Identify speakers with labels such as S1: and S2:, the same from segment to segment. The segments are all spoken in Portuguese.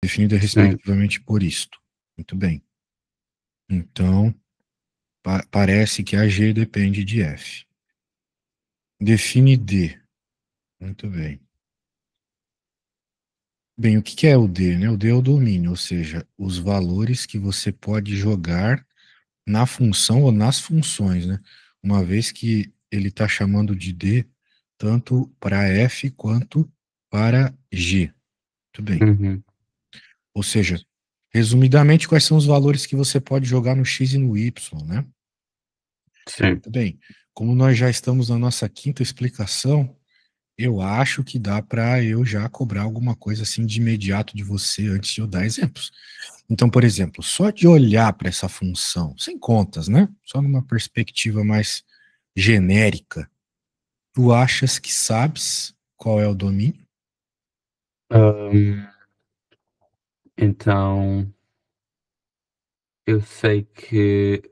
S1: definida
S2: Sim.
S1: respectivamente por isto. Muito bem. Então, parece que a G depende de F. Define D. Muito bem. Bem, o que é o D, né? O D é o domínio, ou seja, os valores que você pode jogar na função ou nas funções, né? Uma vez que ele está chamando de D tanto para F quanto para G. Muito bem.
S2: Uhum.
S1: Ou seja, resumidamente, quais são os valores que você pode jogar no X e no Y, né?
S2: Sim.
S1: Muito bem. Como nós já estamos na nossa quinta explicação, eu acho que dá para eu já cobrar alguma coisa assim de imediato de você antes de eu dar exemplos. Então, por exemplo, só de olhar para essa função, sem contas, né? Só numa perspectiva mais genérica, tu achas que sabes qual é o domínio?
S2: Hum, então, eu sei que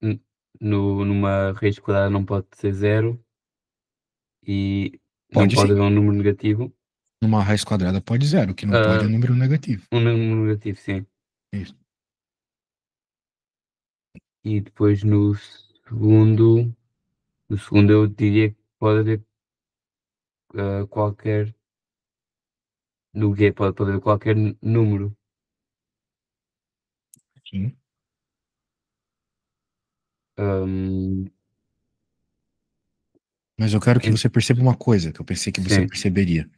S2: n no numa raiz quadrada não pode ser zero e não
S1: Pode
S2: pode
S1: sim.
S2: haver um número negativo.
S1: Numa raiz quadrada pode zero, o que não pode é
S2: Hã,
S1: número negativo.
S2: um número negativo, sim.
S1: Isso.
S2: E depois no segundo eu diria que pode haver, qualquer no quê? Pode haver qualquer número.
S1: Sim.
S2: Hum,
S1: Mas eu quero que
S2: en
S1: você perceba uma coisa que eu pensei que você
S2: sim.
S1: perceberia.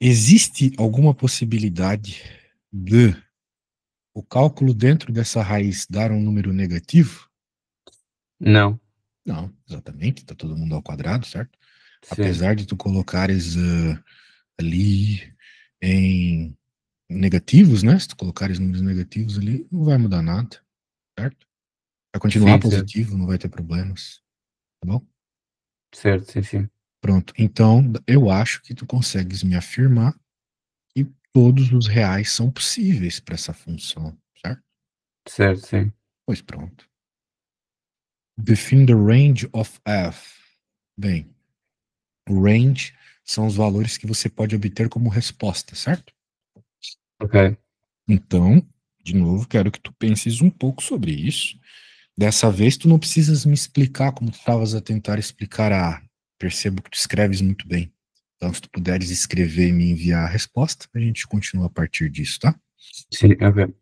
S1: Existe alguma possibilidade de o cálculo dentro dessa raiz dar um número negativo?
S2: Não.
S1: Não, exatamente, está todo mundo ao quadrado, certo?
S2: Sim.
S1: Apesar de tu colocares ali em negativos, né? Se tu colocares números negativos ali, não vai mudar nada, certo? Vai continuar
S2: Sim, certo.
S1: positivo, não vai ter problemas, tá bom?
S2: Certo, sim, sim.
S1: Pronto. Então, eu acho que tu consegues me afirmar que todos os reais são possíveis para essa função, certo?
S2: Certo, sim.
S1: Pois pronto. Define the range of f. Bem, o range são os valores que você pode obter como resposta, certo?
S2: Ok.
S1: Então, de novo, quero que tu penses um pouco sobre isso. Dessa vez, tu não precisas me explicar como tu estavas a tentar explicar a A. Percebo que tu escreves muito bem. Então, se tu puderes escrever e me enviar a resposta, a gente continua a partir disso, tá?
S2: Sim, ok.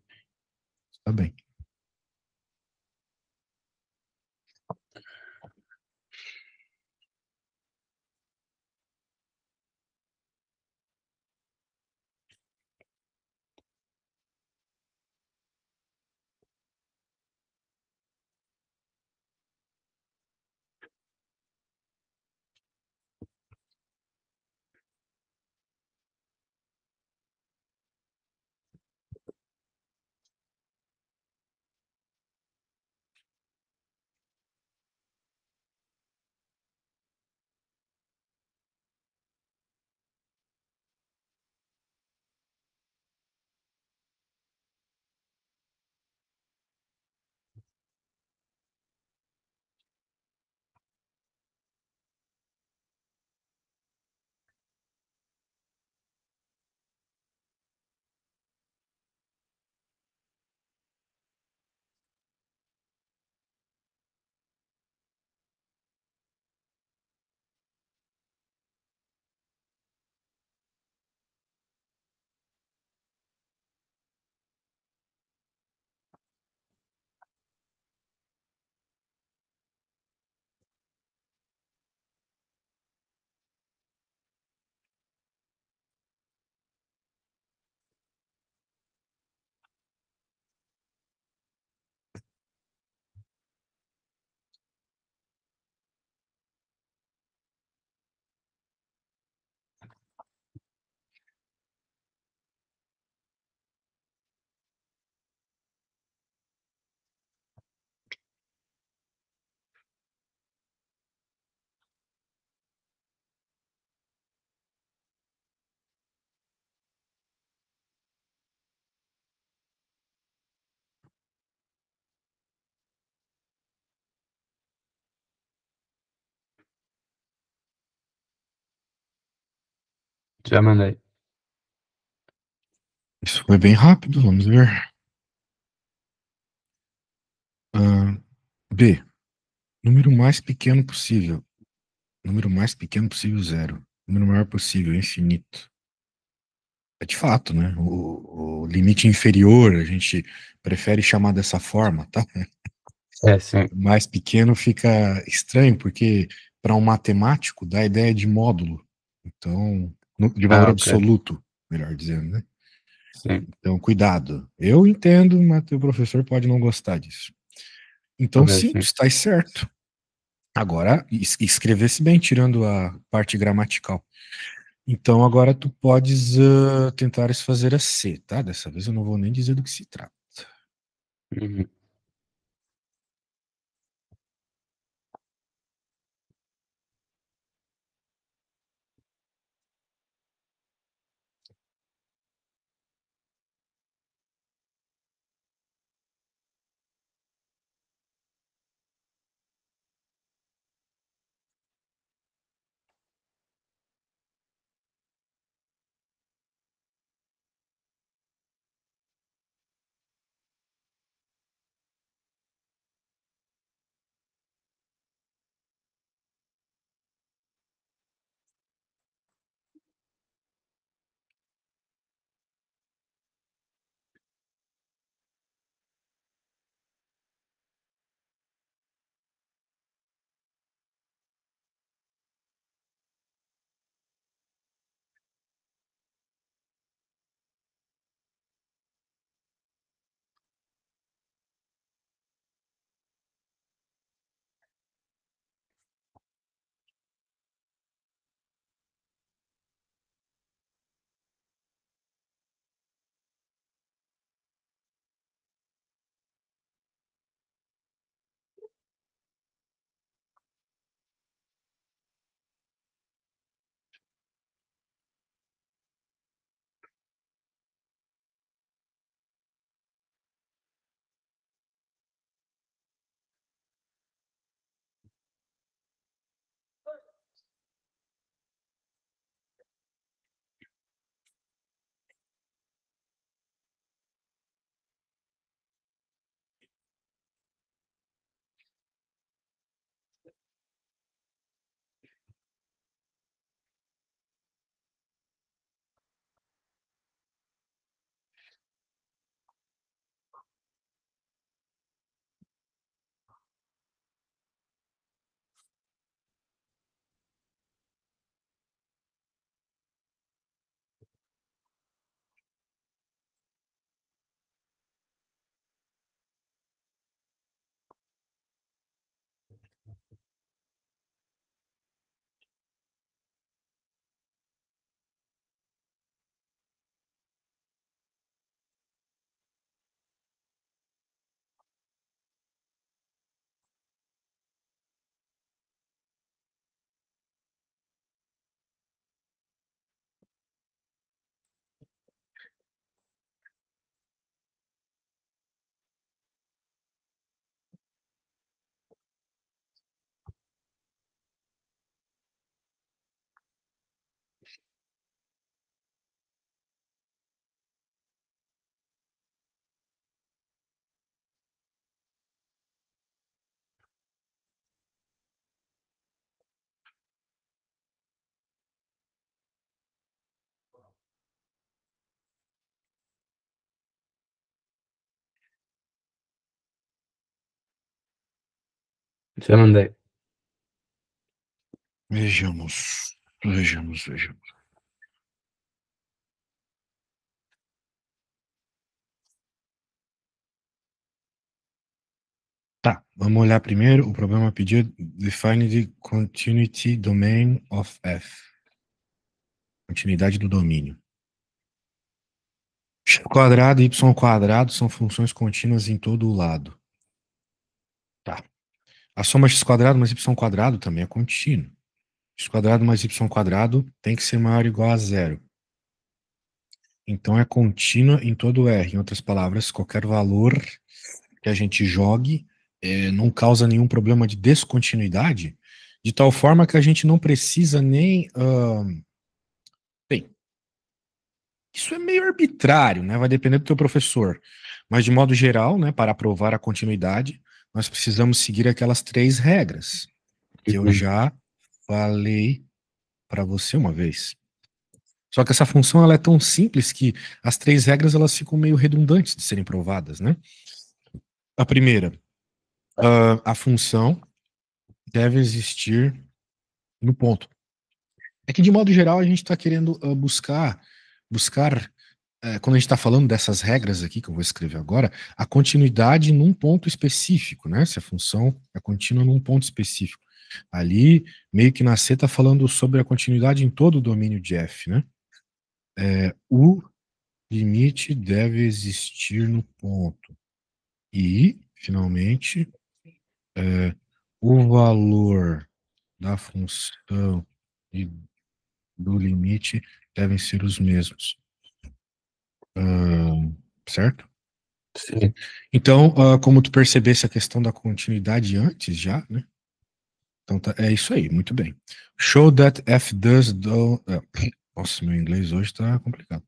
S1: Tá bem.
S2: Já mandei.
S1: Foi bem rápido, vamos ver. B. Número mais pequeno possível. Número mais pequeno possível, zero. Número maior possível, infinito. É de fato, né? O limite inferior a gente prefere chamar dessa forma, tá?
S2: É, sim.
S1: Mais pequeno fica estranho, porque para um matemático dá a ideia de módulo. Então, de valor
S2: Ah, ok.
S1: absoluto, melhor dizendo, né?
S2: Sim,
S1: Então, cuidado. Eu entendo, mas o professor pode não gostar disso. Então,
S2: ok,
S1: sim, tu
S2: sim.
S1: estás certo. Agora, escrevesse bem, tirando a parte gramatical. Então, agora tu podes tentar fazer a C, tá? Dessa vez eu não vou nem dizer do que se trata.
S2: Uhum. Já mandei.
S1: Vejamos, vejamos. Tá, vamos olhar primeiro. O problema pediu define the continuity domain of F. Continuidade do domínio. X quadrado e y quadrado são funções contínuas em todo o lado. Tá. A soma x quadrado mais y quadrado também é contínua. X quadrado mais y quadrado tem que ser maior ou igual a zero. Então é contínua em todo R. Em outras palavras, qualquer valor que a gente jogue não causa nenhum problema de descontinuidade, de tal forma que a gente não precisa nem. Bem, Isso é meio arbitrário, né? Vai depender do teu professor. Mas, de modo geral, né, para provar a continuidade, nós precisamos seguir aquelas três regras que eu
S2: Uhum.
S1: já falei para você uma vez. Só que essa função ela é tão simples que as três regras elas ficam meio redundantes de serem provadas, né? A primeira, a função deve existir no ponto. É que, de modo geral, a gente está querendo buscar quando a gente está falando dessas regras aqui, que eu vou escrever agora, a continuidade num ponto específico, né? Se a função é contínua num ponto específico. Ali, meio que na C está falando sobre a continuidade em todo o domínio de F, né? O limite deve existir no ponto. E, finalmente, o valor da função e do limite devem ser os mesmos. Certo?
S2: Sim.
S1: Então, como tu percebesse a questão da continuidade antes já, né? Então é isso aí, muito bem. Show that f does do... Nossa, meu inglês hoje tá complicado.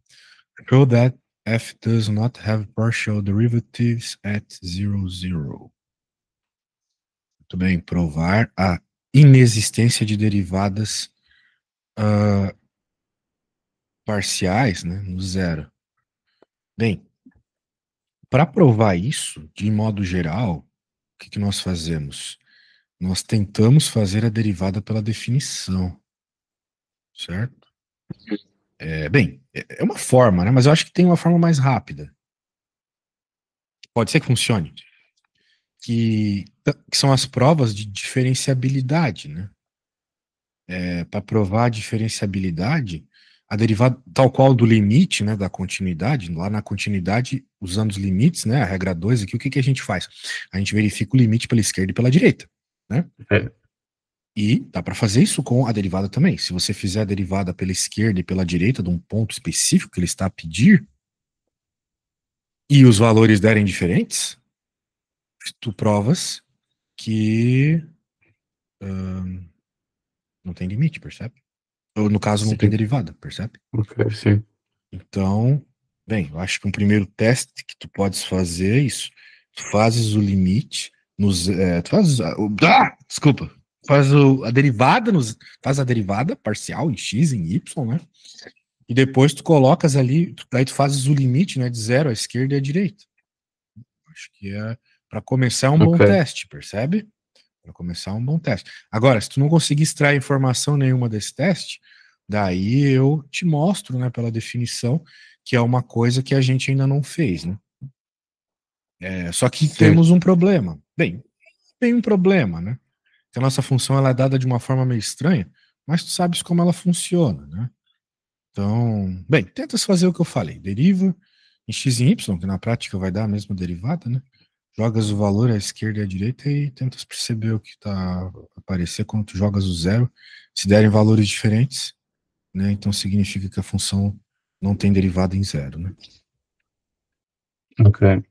S1: Show that f does not have partial derivatives at zero, zero. Muito bem, provar a inexistência de derivadas ah, parciais, né, no zero. Bem, para provar isso, de modo geral, o que nós fazemos? Nós tentamos fazer a derivada pela definição, certo? Bem, é uma forma, né? Mas eu acho que tem uma forma mais rápida. Pode ser que funcione. Que são as provas de diferenciabilidade, né? Para provar a diferenciabilidade, a derivada, tal qual do limite, né, da continuidade, lá na continuidade, usando os limites, né, a regra 2 aqui, o que a gente faz? A gente verifica o limite pela esquerda e pela direita, né?
S2: É.
S1: E dá para fazer isso com a derivada também. Se você fizer a derivada pela esquerda e pela direita de um ponto específico que ele está a pedir, e os valores derem diferentes, tu provas que não tem limite, percebe? Ou no caso, não tem
S2: Sim.
S1: derivada, percebe?
S2: Ok, sim.
S1: Então, bem, eu acho que um primeiro teste que tu podes fazer é isso. Tu fazes o limite tu fazes desculpa. A derivada faz a derivada parcial em x, em y, né? E depois tu colocas ali, daí tu fazes o limite, né, de zero à esquerda e à direita. Acho que para começar é um bom
S2: Ok.
S1: teste, percebe? Para começar é um bom teste. Agora, se tu não conseguir extrair informação nenhuma desse teste, daí eu te mostro, né, pela definição, que é uma coisa que a gente ainda não fez, né? Só que
S2: Sim.
S1: temos um problema. Bem, tem um problema, né? Que a nossa função ela é dada de uma forma meio estranha, mas tu sabes como ela funciona, né? Então, bem, tenta fazer o que eu falei. Deriva em x e em y, que na prática vai dar a mesma derivada, né? Jogas o valor à esquerda e à direita e tentas perceber o que está aparecer quando tu jogas o zero. Se derem valores diferentes, né? Então significa que a função não tem derivada em zero, né?
S2: Ok.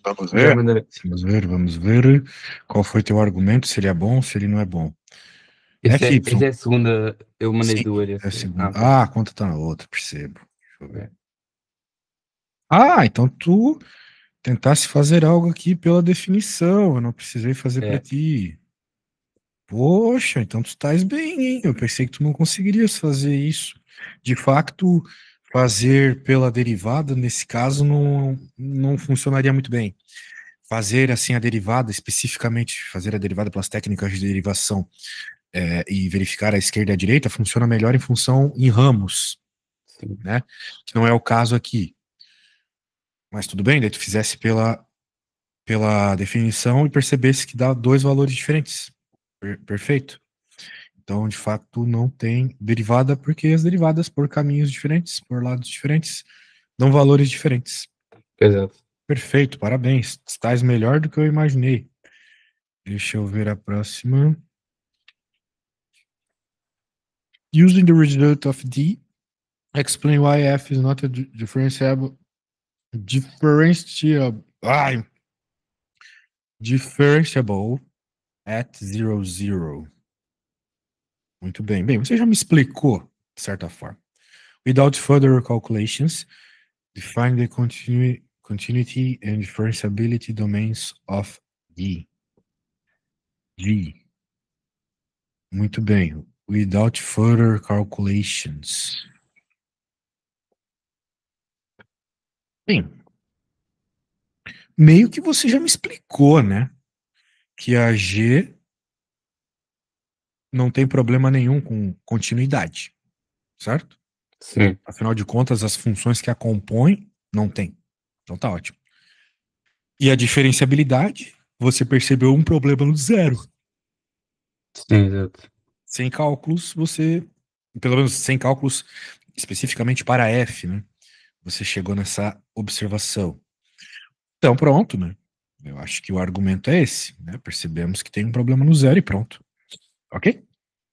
S1: Vamos
S2: Já
S1: ver?
S2: mandei.
S1: Vamos ver. Qual foi teu argumento, se ele é bom, se ele não é bom. FY.
S2: Essa é a segunda. Eu mandei
S1: Sim,
S2: duas.
S1: é a
S2: Essa.
S1: segunda.
S2: Ok.
S1: Ah, a conta tá na outra, percebo. Deixa eu ver.
S2: É.
S1: Ah, então tu tentasse fazer algo aqui pela definição, eu não precisei fazer para
S2: É.
S1: ti. Poxa, então tu estás bem, hein? Eu pensei que tu não conseguirias fazer isso. De facto, fazer pela derivada, nesse caso, não funcionaria muito bem. Fazer assim a derivada, especificamente fazer a derivada pelas técnicas de derivação e verificar a esquerda e a direita, funciona melhor em função em ramos,
S2: Sim.
S1: né? Que não é o caso aqui. Mas tudo bem, daí tu fizesse pela definição e percebesse que dá dois valores diferentes. Perfeito. Então, de fato, não tem derivada, porque as derivadas, por caminhos diferentes, por lados diferentes, dão valores diferentes.
S2: Exato.
S1: Perfeito, parabéns. Estás melhor do que eu imaginei. Deixa eu ver a próxima. Using the result of D, explain why F is not a differentiable differentiable at 0, 0. Muito bem. Bem, você já me explicou, de certa forma. Without further calculations, define the continuity and differentiability domains of D. G. Muito bem. Without further calculations. Bem, meio que você já me explicou, né? Que a G não tem problema nenhum com continuidade, certo?
S2: Sim.
S1: Afinal de contas, as funções que a compõem não tem. Então tá ótimo. E a diferenciabilidade, você percebeu um problema no zero.
S2: Sim, exato.
S1: Sem cálculos, pelo menos sem cálculos especificamente para F, né? Você chegou nessa observação. Então, pronto, né? Eu acho que o argumento é esse, né? Percebemos que tem um problema no zero e pronto. Ok?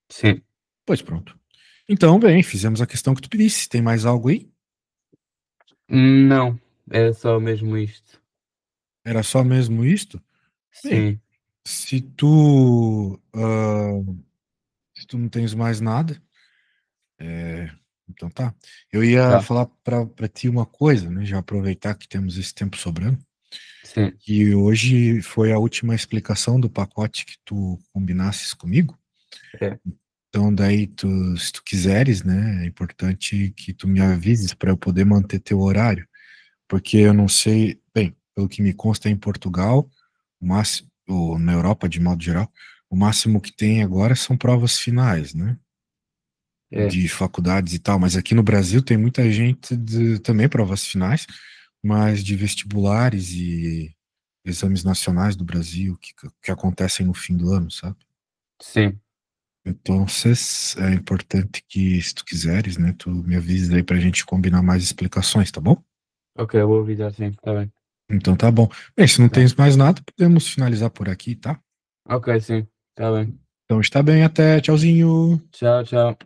S2: Sim.
S1: Pois pronto. Então, bem, fizemos a questão que tu pedisse. Tem mais algo aí?
S2: Não, era só mesmo isto.
S1: Era só mesmo isto? Bem,
S2: Sim,
S1: se tu não tens mais nada, então tá. Eu ia
S2: tá.
S1: falar pra ti uma coisa, né? Já aproveitar que temos esse tempo sobrando.
S2: Sim,
S1: E hoje foi a última explicação do pacote que tu combinasses comigo.
S2: é.
S1: Então, daí, se tu quiseres, né, é importante que tu me avises para eu poder manter teu horário, porque eu não sei, bem, pelo que me consta em Portugal, o máximo, ou na Europa de modo geral, o máximo que tem agora são provas finais, né,
S2: É.
S1: de faculdades e tal, mas aqui no Brasil tem muita gente de também provas finais, mas de vestibulares e exames nacionais do Brasil que acontecem no fim do ano, sabe?
S2: Sim.
S1: Então, é importante que, se tu quiseres, né, tu me avises aí pra gente combinar mais explicações, tá bom?
S2: Ok, eu vou avisar sim, tá bem.
S1: Então tá bom. Bem, se não
S2: Tá.
S1: tens mais nada, podemos finalizar por aqui, tá?
S2: Ok, sim, tá bem.
S1: Então está bem, até, tchauzinho.
S2: Tchau, tchau.